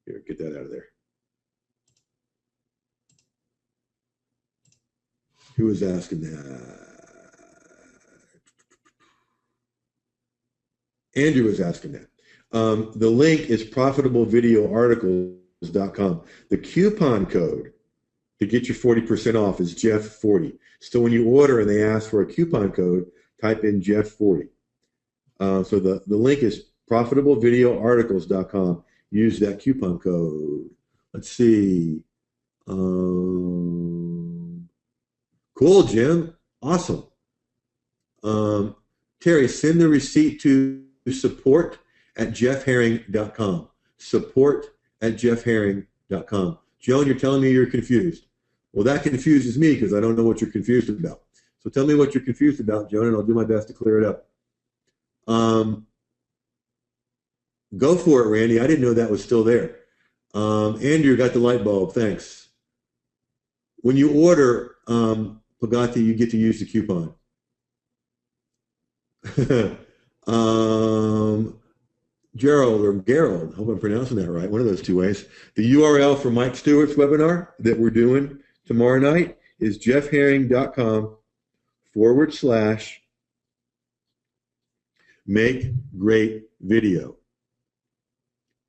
here. Get that out of there. Who was asking that? Andrew was asking that. The link is profitablevideoarticles.com. The coupon code to get your 40% off is Jeff40. So when you order and they ask for a coupon code, type in Jeff40. So the link is profitablevideoarticles.com. Use that coupon code. Let's see. Cool, Jim. Awesome. Terry, send the receipt to support@jeffherring.com. Support@jeffherring.com. Joan, you're telling me you're confused. Well, that confuses me because I don't know what you're confused about. So tell me what you're confused about, Joan, and I'll do my best to clear it up. Go for it, Randy. I didn't know that was still there. Andrew got the light bulb. Thanks. When you order, Pagati, you get to use the coupon. Gerald or Gerald, I hope I'm pronouncing that right, one of those two ways. The URL for Mike Stewart's webinar that we're doing tomorrow night is jeffherring.com/make great video.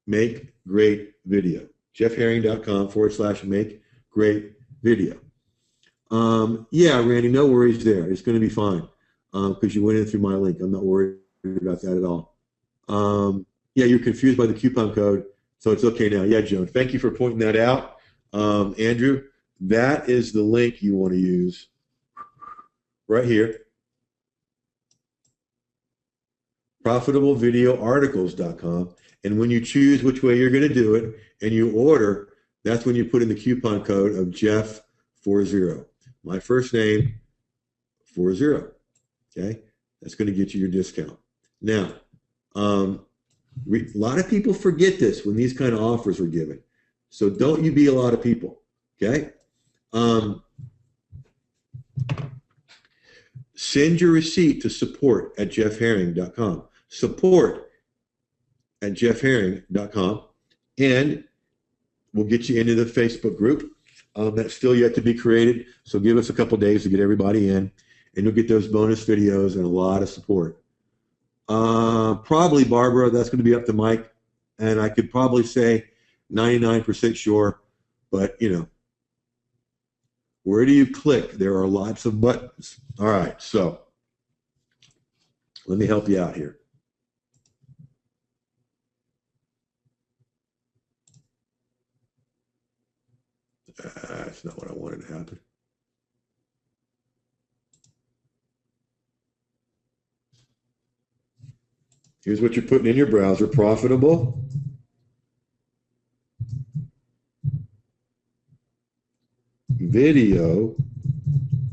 Make great video. jeffherring.com/make great video. Yeah, Randy, no worries there. It's going to be fine because you went in through my link. I'm not worried about that at all. Yeah, you're confused by the coupon code, so it's okay now. Yeah, Joan, thank you for pointing that out. Andrew, that is the link you want to use right here. profitablevideoarticles.com. And when you choose which way you're going to do it and you order, that's when you put in the coupon code of Jeff40. My first name, 40. Okay, that's going to get you your discount. Now, a lot of people forget this when these kind of offers are given. So don't you be a lot of people. Okay. Send your receipt to support@jeffherring.com. Support@jeffherring.com, and we'll get you into the Facebook group. That's still yet to be created, so give us a couple days to get everybody in, and you'll get those bonus videos and a lot of support. Probably, Barbara, that's going to be up to Mike, and I could probably say 99% sure, but where do you click? There are lots of buttons. All right, so let me help you out here. That's not what I wanted to happen. Here's what you're putting in your browser: profitable video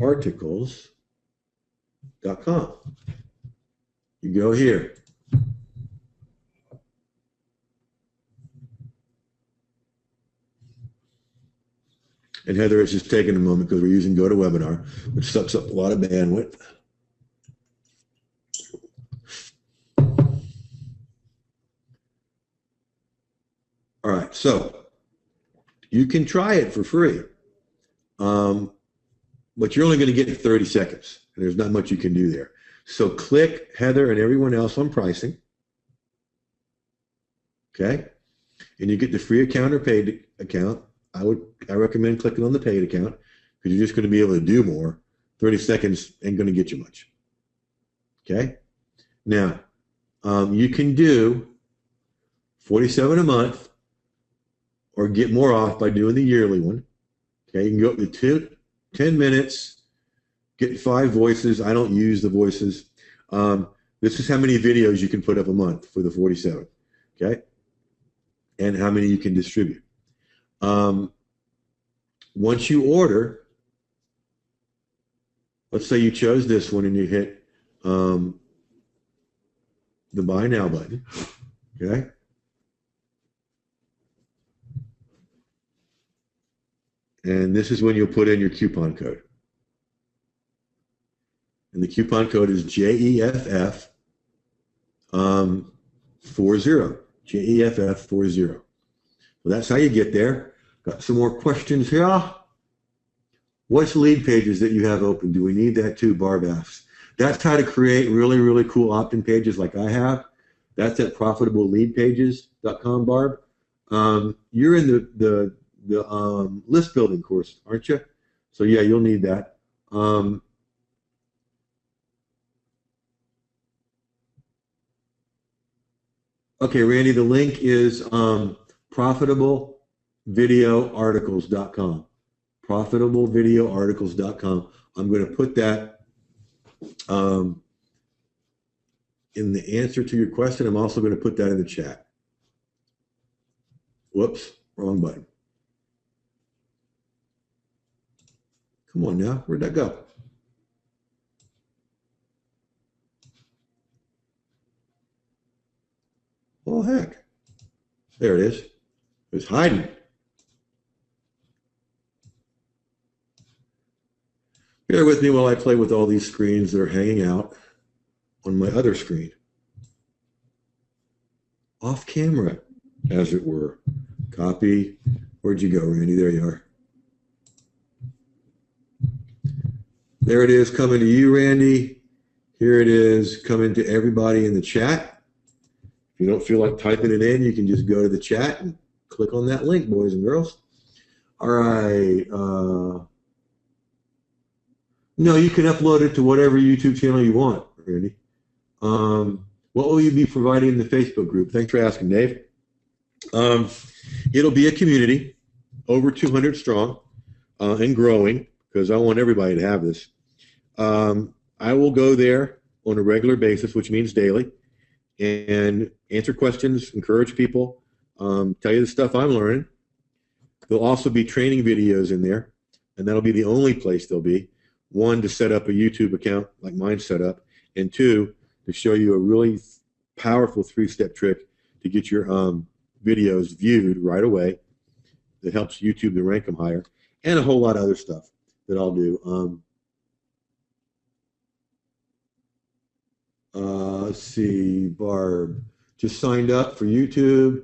articles.com. You go here. And Heather, it's just taking a moment because we're using GoToWebinar, which sucks up a lot of bandwidth. All right, so you can try it for free, but you're only going to get 30 seconds, and there's not much you can do there. So click Heather and everyone else on pricing, okay? And you get the free account or paid account. I recommend clicking on the paid account because because you're just going to be able to do more. 30 seconds ain't going to get you much. Okay? Now, you can do 47 a month or get more off by doing the yearly one. Okay, you can go up to 10 minutes, get 5 voices. I don't use the voices. This is how many videos you can put up a month for the 47. Okay? And how many you can distribute. Once you order, let's say you chose this one and you hit the buy now button, okay? And this is when you'll put in your coupon code. And the coupon code is JEFF 40. JEFF 40. So that's how you get there. Got some more questions here. What's lead pages that you have open? Do we need that too, Barb asks. That's how to create really, really cool opt-in pages like I have. That's at profitableleadpages.com, Barb. You're in the list building course, aren't you? So yeah, you'll need that. Okay, Randy, the link is profitablevideoarticles.com. Profitablevideoarticles.com. I'm going to put that in the answer to your question. I'm also going to put that in the chat. Whoops, wrong button. Come on now, where'd that go? Oh, heck. There it is. It was hiding. Bear with me while I play with all these screens that are hanging out on my other screen. Off camera, as it were. Copy. Where'd you go, Randy? There you are. There it is coming to you, Randy. Here it is coming to everybody in the chat. If you don't feel like typing it in, you can just go to the chat and click on that link, boys and girls. All right. No, you can upload it to whatever YouTube channel you want, Randy. What will you be providing in the Facebook group? Thanks for asking, Dave. It'll be a community, over 200 strong, and growing, because I want everybody to have this. I will go there on a regular basis, which means daily, and answer questions, encourage people, tell you the stuff I'm learning. There'll also be training videos in there, and that'll be the only place they'll be. 1, to set up a YouTube account like mine's set up, and 2, to show you a really powerful 3-step trick to get your videos viewed right away that helps YouTube to rank them higher, and a whole lot of other stuff that I'll do. Let's see, Barb just signed up for YouTube.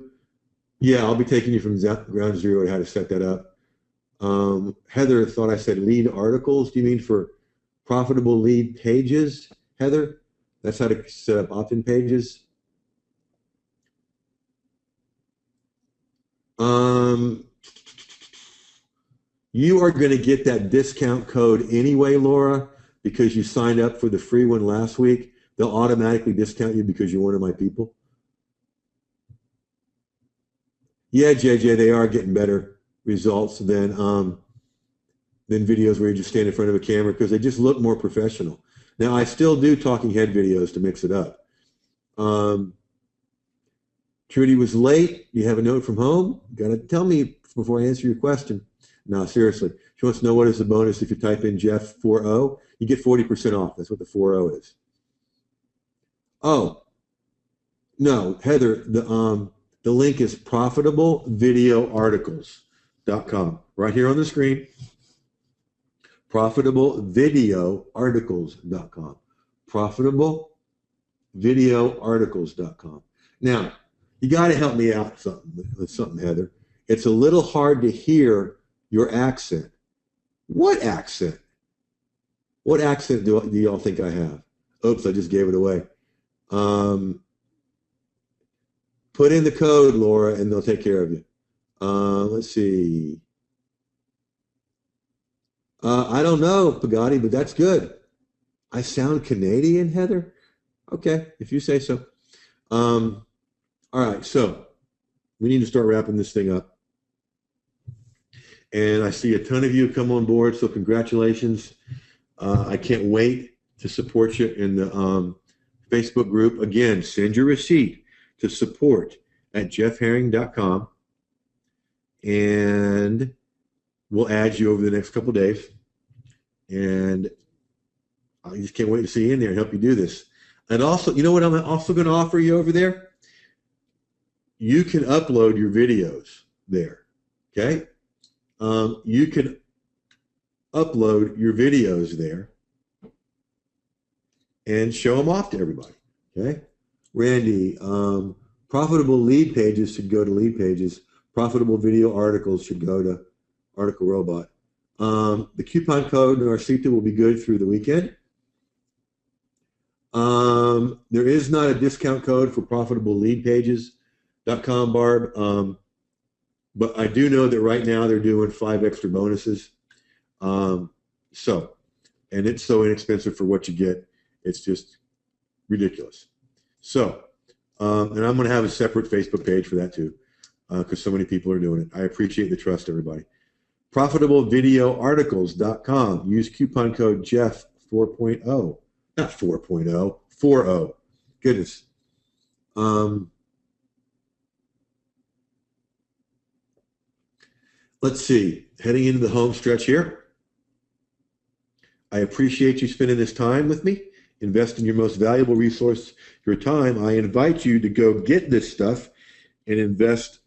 Yeah, I'll be taking you from ground zero to how to set that up. Heather thought I said lead articles. Do you mean for profitable lead pages, Heather? That's how to set up opt-in pages. You are going to get that discount code anyway, Laura, because you signed up for the free one last week. They'll automatically discount you because you're one of my people. Yeah, JJ, they are getting better results than videos where you just stand in front of a camera, because they just look more professional. Now, I still do talking head videos to mix it up. Trudy was late. You have a note from home? Got to tell me before I answer your question. No, seriously. She wants to know what is the bonus if you type in Jeff 40. You get 40% off. That's what the 40 is. Oh, no, Heather, the link is profitablevideoarticles.com. Right here on the screen. Profitablevideoarticles.com. Profitablevideoarticles.com. Now, you got to help me out with something, Heather. It's a little hard to hear your accent. What accent? What accent do y'all think I have? Oops, I just gave it away. Put in the code, Laura, and they'll take care of you. Let's see. I don't know, Pagani, but that's good. I sound Canadian, Heather? Okay, if you say so. Um, all right, so we need to start wrapping this thing up. And I see a ton of you come on board, so congratulations. I can't wait to support you in the Facebook group. Again, send your receipt to support@jeffherring.com, and we'll add you over the next couple of days. And I just can't wait to see you in there and help you do this. And also, you know what I'm also going to offer you over there? You can upload your videos there, okay? You can upload your videos there and show them off to everybody, okay? Randy, profitable lead pages should go to lead pages. Profitable video articles should go to Article Robot. The coupon code in our CETA will be good through the weekend. There is not a discount code for profitableleadpages.com, Barb, but I do know that right now they're doing 5 extra bonuses. And it's so inexpensive for what you get. It's just ridiculous. So, and I'm going to have a separate Facebook page for that too, because so many people are doing it. I appreciate the trust, everybody. ProfitableVideoArticles.com. Use coupon code Jeff 4.0. Not 4.0, 4.0. Goodness. Let's see. Heading into the home stretch here. I appreciate you spending this time with me. Invest in your most valuable resource, your time. I invite you to go get this stuff and invest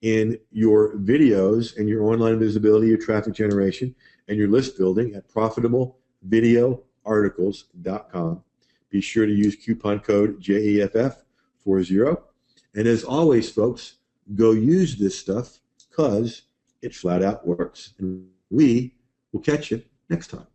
in your videos and your online visibility, your traffic generation, and your list building at ProfitableVideoArticles.com. Be sure to use coupon code JEFF40. And as always, folks, go use this stuff because it flat out works. And we will catch you next time.